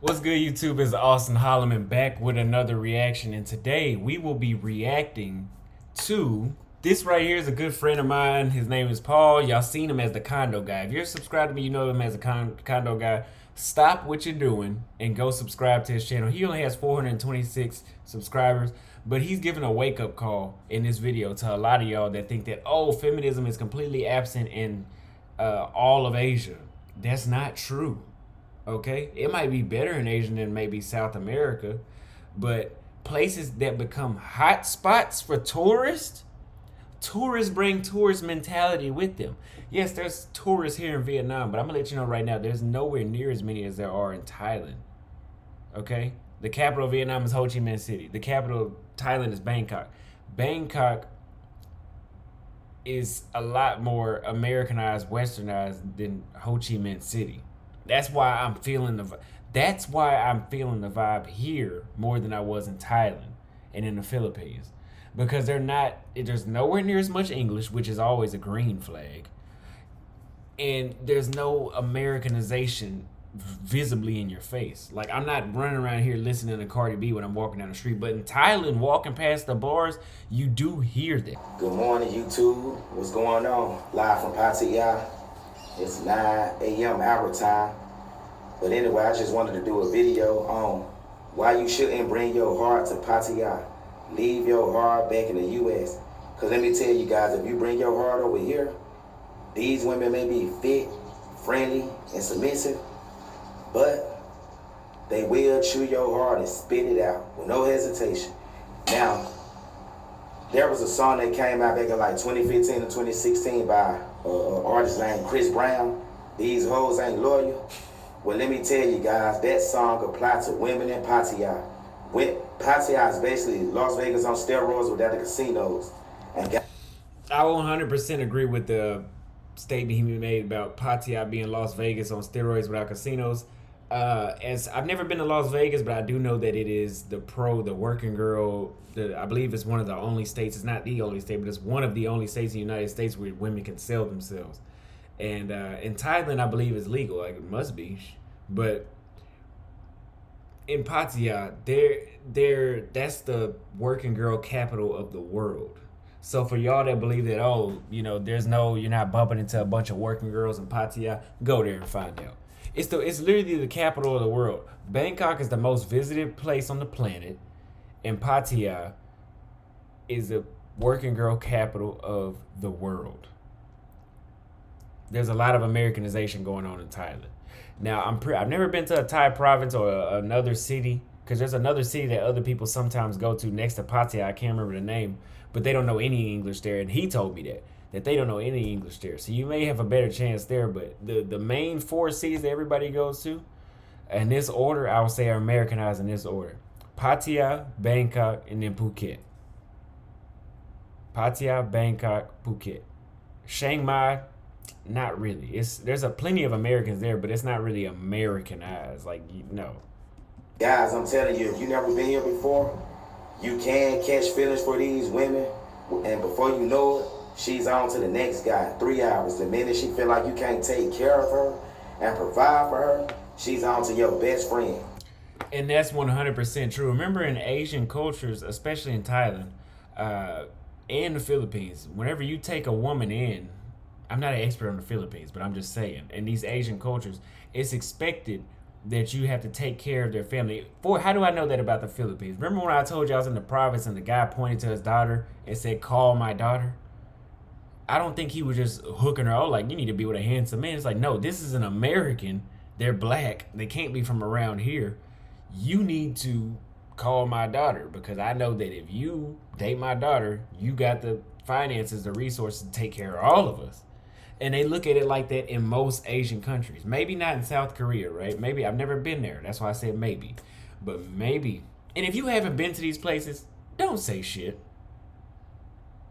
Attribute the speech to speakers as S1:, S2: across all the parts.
S1: What's good, YouTube? It's Auston Holleman back with another reaction, and today we will be reacting to this right here. Is a good friend of mine. His name is Paul. Y'all seen him as the condo guy. If you're subscribed to me, you know him as a condo guy. Stop what you're doing and go subscribe to his channel. He only has 426 subscribers, but he's giving a wake-up call in this video to a lot of y'all that think that, oh, feminism is completely absent in all of Asia. That's not true. Okay, it might be better in Asia than maybe South America, but places that become hot spots for tourists bring tourist mentality with them. Yes, there's tourists here in Vietnam, but I'm gonna let you know right now, there's nowhere near as many as there are in Thailand. Okay, the capital of Vietnam is Ho Chi Minh City. The capital of Thailand is Bangkok. Bangkok is a lot more Americanized, westernized than Ho Chi Minh City. That's why I'm feeling the vibe here more than I was in Thailand and in the Philippines, because there's nowhere near as much English, which is always a green flag, and there's no Americanization visibly in your face. Like, I'm not running around here listening to Cardi B when I'm walking down the street, but in Thailand, walking past the bars, you do hear that.
S2: Good morning, YouTube. What's going on? Live from Pattaya. It's 9 a.m. our time. But anyway, I just wanted to do a video on why you shouldn't bring your heart to Pattaya. Leave your heart back in the U.S. Because let me tell you guys, if you bring your heart over here, these women may be fit, friendly, and submissive, but they will chew your heart and spit it out with no hesitation. Now, there was a song that came out back in like 2015 or 2016 by an artist named Chris Brown. These hoes ain't loyal. Well, let me tell you guys, that song applies to women in Pattaya. Pattaya is basically Las Vegas on steroids without the casinos. And
S1: I 100% agree with the statement he made about Pattaya being Las Vegas on steroids without casinos. As I've never been to Las Vegas, but I do know that it is the working girl. I believe it's one of the only states. It's not the only state, but it's one of the only states in the United States where women can sell themselves. And in Thailand, I believe it's legal. Like, it must be, but in Pattaya, that's the working girl capital of the world. So for y'all that believe that, oh, you're not bumping into a bunch of working girls in Pattaya, go there and find out. It's literally the capital of the world. Bangkok is the most visited place on the planet, and Pattaya is the working girl capital of the world. There's a lot of Americanization going on in Thailand. Now, I've never been to a Thai province or another city, because there's another city that other people sometimes go to next to Pattaya. I can't remember the name, but they don't know any English there, and he told me that they don't know any English there. So you may have a better chance there, but the main four cities that everybody goes to, in this order, I would say are Americanized in this order: Pattaya, Bangkok, and then Phuket. Pattaya, Bangkok, Phuket. Chiang Mai, not really. There's plenty of Americans there, but it's not really Americanized. Like, no.
S2: guys, I'm telling you, if you never been here before, you can catch feelings for these women, and before you know it, she's on to the next guy. 3 hours. The minute she feel like you can't take care of her and provide for her, she's on to your best friend.
S1: And that's 100% true. Remember, in Asian cultures, especially in Thailand and the Philippines, whenever you take a woman in, I'm not an expert on the Philippines, but I'm just saying, in these Asian cultures, it's expected that you have to take care of their family. How do I know that about the Philippines? Remember when I told you I was in the province and the guy pointed to his daughter and said, "Call my daughter"? I don't think he was just hooking her out like, "You need to be with a handsome man." It's like, no, this is an American. They're black. They can't be from around here. You need to call my daughter, because I know that if you date my daughter, you got the finances, the resources to take care of all of us. And they look at it like that in most Asian countries. Maybe not in South Korea, right? Maybe. I've never been there. That's why I said maybe. But maybe. And if you haven't been to these places, don't say shit.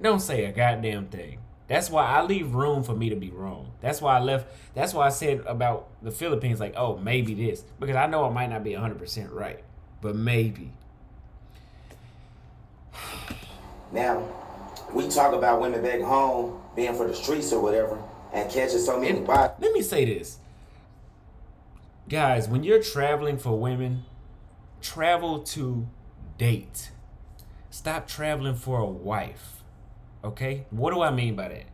S1: Don't say a goddamn thing. That's why I leave room for me to be wrong. That's why I said about the Philippines, like, oh, maybe this. Because I know I might not be 100% right. But maybe.
S2: Now, we talk about women back home being for the streets or whatever, and catching so many bodies.
S1: Let me say this. Guys, when you're traveling for women, travel to date. Stop traveling for a wife. Okay? What do I mean by that?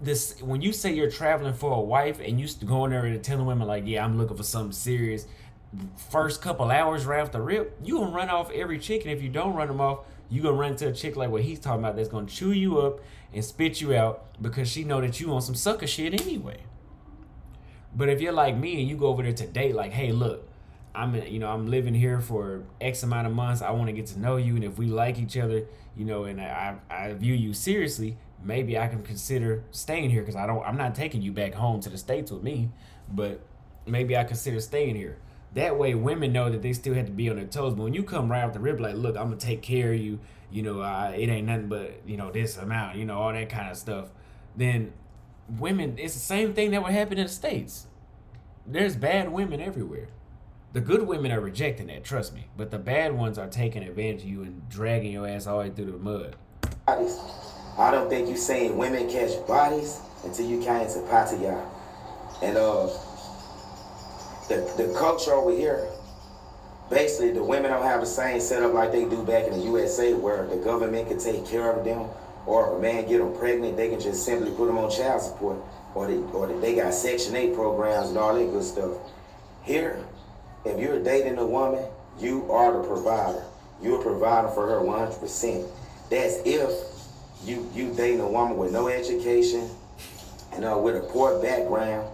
S1: This when you say you're traveling for a wife and you go in there and telling women like, yeah, I'm looking for something serious. First couple hours right off the rip, you gonna run off every chick, and if you don't run them off, you gonna run into a chick like what he's talking about that's gonna chew you up and spit you out because she know that you on some sucker shit anyway. But if you're like me and you go over there to date, like, hey, look, I'm living here for X amount of months. I want to get to know you, and if we like each other, and I view you seriously, maybe I can consider staying here because I'm not taking you back home to the States with me, but maybe I consider staying here. That way, women know that they still have to be on their toes. But when you come right off the rip, like, look, I'm gonna take care of you. It ain't nothing but this amount. All that kind of stuff. Then women, it's the same thing that would happen in the States. There's bad women everywhere. The good women are rejecting that, trust me. But the bad ones are taking advantage of you and dragging your ass all the way through the mud.
S2: I don't think you saying women catch bodies until you came to Pattaya. And the culture over here, basically the women don't have the same setup like they do back in the USA where the government can take care of them, or if a man get them pregnant, they can just simply put them on child support, or they got Section 8 programs and all that good stuff. Here, if you're dating a woman, you are the provider. You're providing for her 100%. That's if you dating a woman with no education and with a poor background.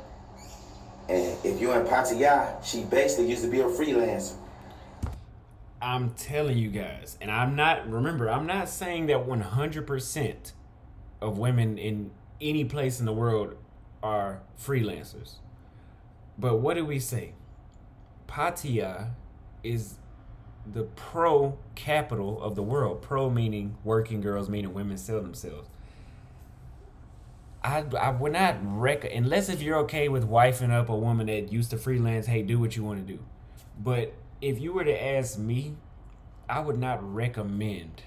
S2: And if you're in Pattaya, she basically used to be a freelancer.
S1: I'm telling you guys, and I'm not saying that 100% of women in any place in the world are freelancers. But what do we say? Pattaya is the pro capital of the world. Pro meaning working girls, meaning women sell themselves. I would not unless if you're okay with wifing up a woman that used to freelance, hey, do what you want to do. But if you were to ask me, I would not recommend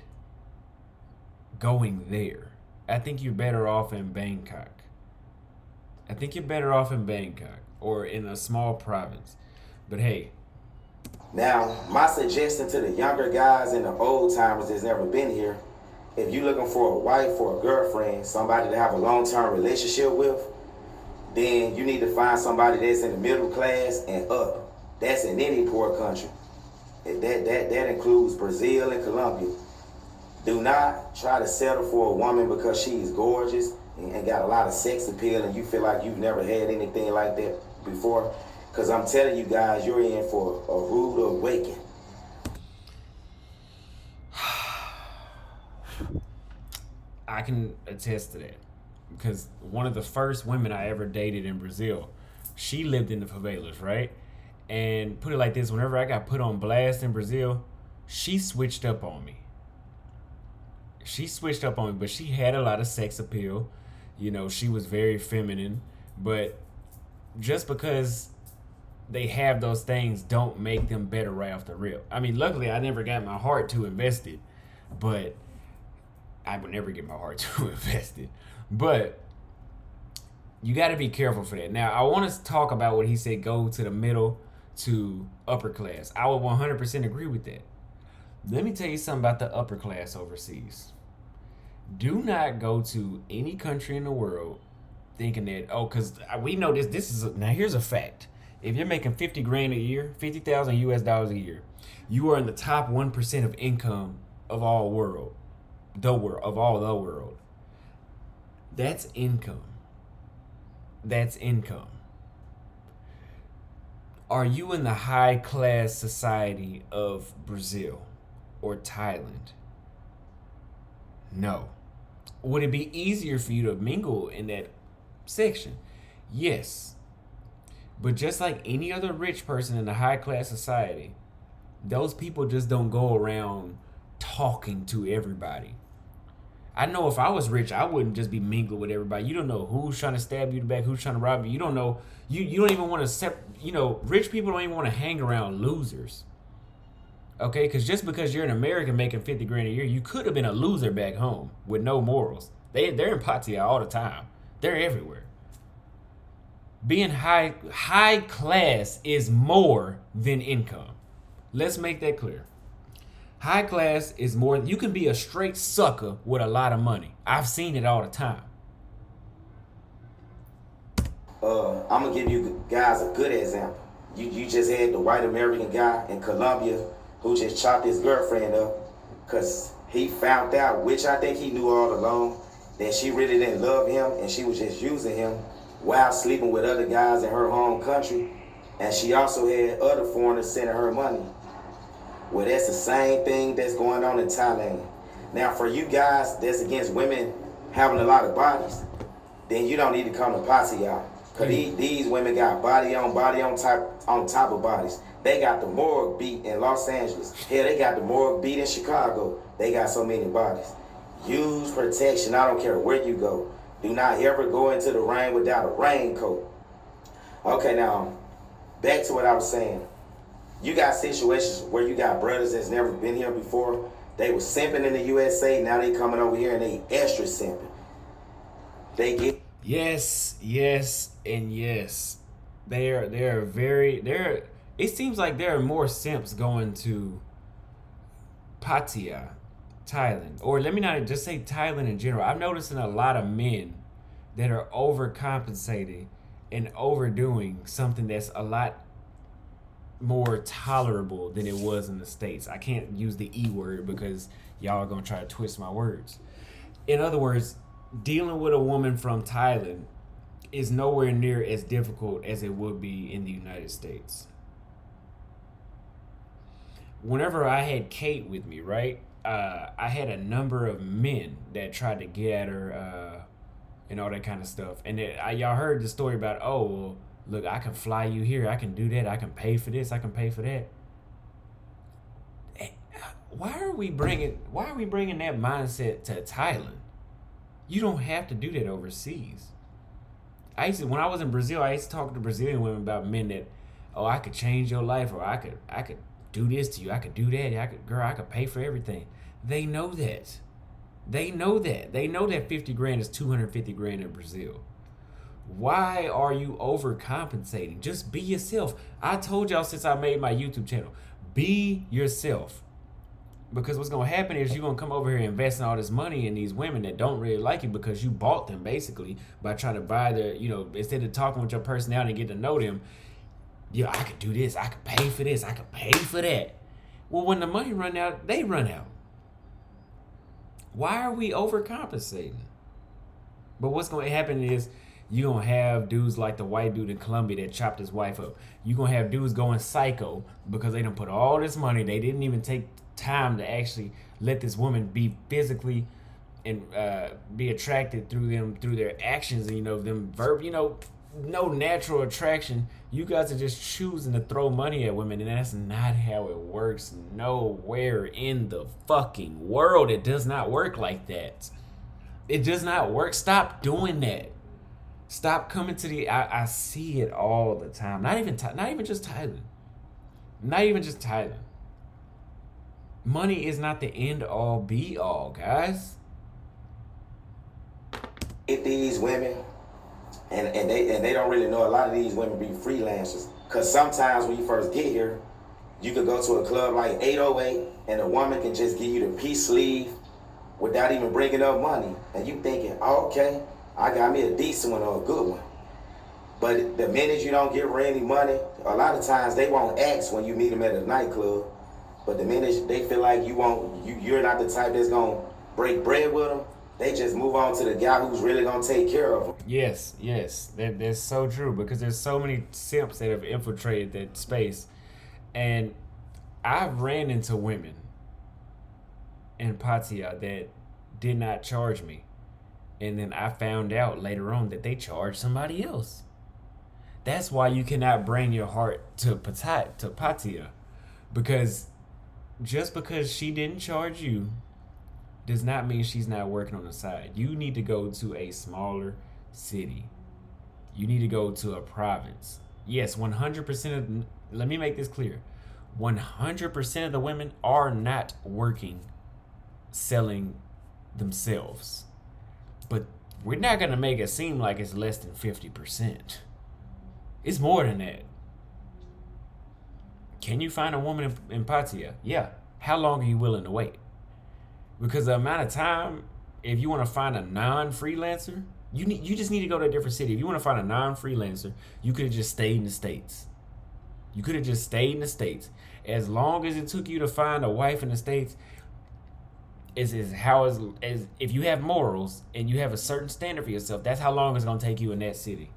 S1: going there. I think you're better off in Bangkok. Or in a small province. But hey.
S2: Now, my suggestion to the younger guys and the old timers that's never been here, if you're looking for a wife or a girlfriend, somebody to have a long-term relationship with, then you need to find somebody that's in the middle class and up. That's in any poor country. That includes Brazil and Colombia. Do not try to settle for a woman because she's gorgeous and got a lot of sex appeal and you feel like you've never had anything like that before. Because I'm telling you guys, you're in for a rude awakening.
S1: I can attest to that. Because one of the first women I ever dated in Brazil, she lived in the favelas, right? And put it like this, whenever I got put on blast in Brazil, she switched up on me. But she had a lot of sex appeal. She was very feminine. But just because they have those things don't make them better right off the rip. I mean, luckily, I never got my heart too invested. But I would never get my heart too invested. But you got to be careful for that. Now, I want to talk about what he said, go to the middle to upper class. I would 100% agree with that. Let me tell you something about the upper class overseas. Do not go to any country in the world thinking that, because we know now here's a fact. If you're making 50 grand a year, 50,000 US dollars a year, you are in the top 1% of income of all the world. That's income. Are you in the high class society of Brazil or Thailand? No. Would it be easier for you to mingle in that section? Yes. But just like any other rich person in a high class society, those people just don't go around talking to everybody. I know if I was rich, I wouldn't just be mingling with everybody. You don't know who's trying to stab you in the back, who's trying to rob you. You don't know. You don't even want to rich people don't even want to hang around losers. Okay, because just because you're an American making 50 grand a year, you could have been a loser back home with no morals. They're in Pattaya all the time. They're everywhere. Being high class is more than income. Let's make that clear. High class is more. You can be a straight sucker with a lot of money. I've seen it all the time.
S2: I'm gonna give you guys a good example. You just had the white American guy in Colombia who just chopped his girlfriend up because he found out, which I think he knew all along, that she really didn't love him and she was just using him while sleeping with other guys in her home country. And she also had other foreigners sending her money. Well, that's the same thing that's going on in Thailand. Now, for you guys that's against women having a lot of bodies, then you don't need to come to Pattaya. Because these women got body on top of bodies. They got the morgue beat in Los Angeles. Hell, they got the morgue beat in Chicago. They got so many bodies. Use protection. I don't care where you go. Do not ever go into the rain without a raincoat. Okay, now, back to what I was saying. You got situations where you got brothers that's never been here before. They was simping in the USA. Now they coming over here and they extra simping. They get...
S1: Yes, and yes. It seems like there are more simps going to Pattaya, Thailand. Or let me not just say Thailand in general. I'm noticing a lot of men that are overcompensating and overdoing something that's a lot more tolerable than it was in the States. I can't use the E word because y'all are going to try to twist my words. In other words, dealing with a woman from Thailand is nowhere near as difficult as it would be in the United States. Whenever I had Kate with me, right, I had a number of men that tried to get at her and all that kind of stuff. And y'all heard the story about, oh, well, look, I can fly you here. I can do that. I can pay for this. I can pay for that. Why are we bringing that mindset to Thailand? You don't have to do that overseas. When I was in Brazil, I used to talk to Brazilian women about men that, oh, I could change your life, or I could do this to you, I could do that, I could pay for everything. They know that. They know that 50 grand is 250 grand in Brazil. Why are you overcompensating? Just be yourself. I told y'all since I made my YouTube channel, be yourself. Because what's going to happen is you're going to come over here investing all this money in these women that don't really like you because you bought them basically by trying to buy their, instead of talking with your personality and get to know them, I could do this, I could pay for this, I could pay for that. Well, when the money run out, they run out. Why are we overcompensating? But what's going to happen is you're going to have dudes like the white dude in Colombia that chopped his wife up. You're going to have dudes going psycho because they done put all this money. They didn't even take time to actually let this woman be physically and be attracted through their actions and them no natural attraction. You guys are just choosing to throw money at women, and that's not how it works nowhere in the fucking world. It does not work like that. It does not work. Stop doing that. Stop coming to I see it all the time. Not even just Thailand. Not even just Thailand. Money is not the end all be all, guys.
S2: These women, and they don't really know a lot of these women be freelancers. Because sometimes when you first get here, you could go to a club like 808 and a woman can just give you the peace sleeve without even bringing up money. And you thinking, oh, okay, I got me a decent one or a good one. But the minute you don't give her any money, a lot of times they won't ask when you meet them at a nightclub. But the minute they feel like you're not the type that's going to break bread with them, they just move on to the guy who's really going to take care of them.
S1: Yes. That's so true because there's so many simps that have infiltrated that space. And I've ran into women in Pattaya that did not charge me. And then I found out later on that they charged somebody else. That's why you cannot bring your heart to Pattaya. Because just because she didn't charge you does not mean she's not working on the side. You need to go to a smaller city. You need to go to a province. Yes, 100% of, let me make this clear. 100% of the women are not working, selling themselves. But we're not going to make it seem like it's less than 50%. It's more than that. Can you find a woman in Pattaya? Yeah. How long are you willing to wait? Because the amount of time, if you want to find a non-freelancer, you just need to go to a different city. If you want to find a non-freelancer, you could have just stayed in the States. You could have just stayed in the States. As long as it took you to find a wife in the States, as if you have morals and you have a certain standard for yourself, that's how long it's gonna take you in that city.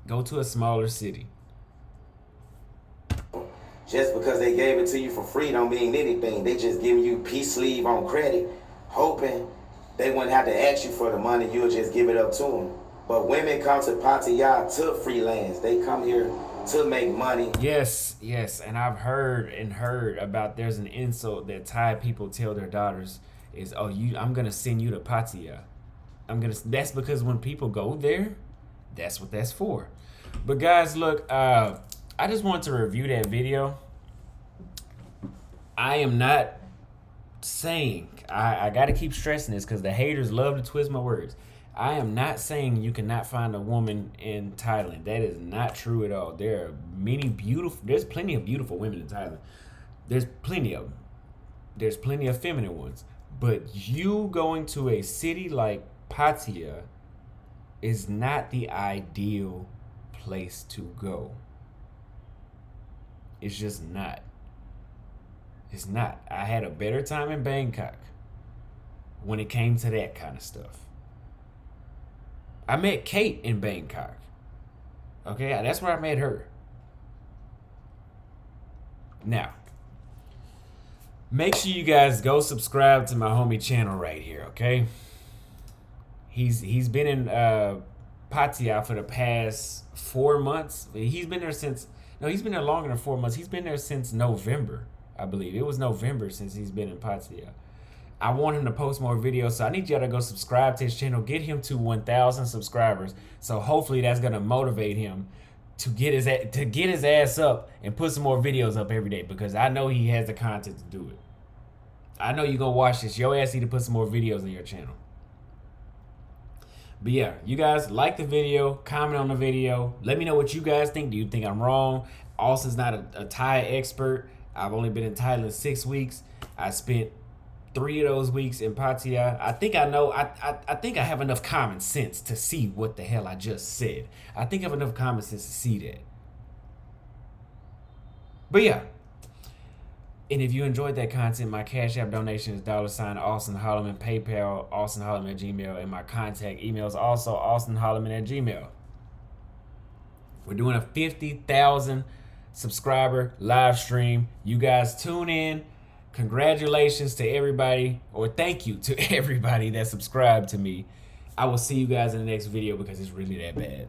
S1: Go to a smaller city.
S2: Just because they gave it to you for free don't mean anything. They just giving you peace leave on credit, hoping they wouldn't have to ask you for the money. You'll just give it up to them. But women come to Pattaya to freelance. They come here to make money.
S1: Yes, and I've heard about there's an insult that Thai people tell their daughters is, I'm gonna send you to Pattaya. That's because when people go there, that's what that's for. But guys, look, I just want to review that video. I am not saying, I gotta keep stressing this because the haters love to twist my words. I am not saying you cannot find a woman in Thailand. That is not true at all. There's plenty of beautiful women in Thailand. There's plenty of them. There's plenty of feminine ones. But you going to a city like Pattaya is not the ideal place to go. It's just not. It's not. I had a better time in Bangkok when it came to that kind of stuff. I met Kate in Bangkok. Okay, that's where I met her. Now, make sure you guys go subscribe to my homie channel right here, okay? He's been in Pattaya for the past 4 months. He's been there longer than 4 months. He's been there since November, I believe. It was November since he's been in Pattaya. I want him to post more videos, so I need y'all to go subscribe to his channel. Get him to 1,000 subscribers. So hopefully that's gonna motivate him to get his ass up and put some more videos up every day, because I know he has the content to do it. I know you're gonna watch this. Your ass need to put some more videos on your channel. But yeah, you guys like the video, comment on the video. Let me know what you guys think. Do you think I'm wrong? Auston's not a Thai expert. I've only been in Thailand 6 weeks. I spent 3 of those weeks in Pattaya. I think I know. I think I have enough common sense to see what the hell I just said. I think I have enough common sense to see that. But yeah. And if you enjoyed that content, my Cash App donation is $Auston_Holleman, PayPal, austonholleman@gmail, and my contact email is also austonholleman@gmail. We're doing a 50,000 subscriber live stream. You guys tune in. Congratulations to everybody, or thank you to everybody that subscribed to me. I will see you guys in the next video because it's really that bad.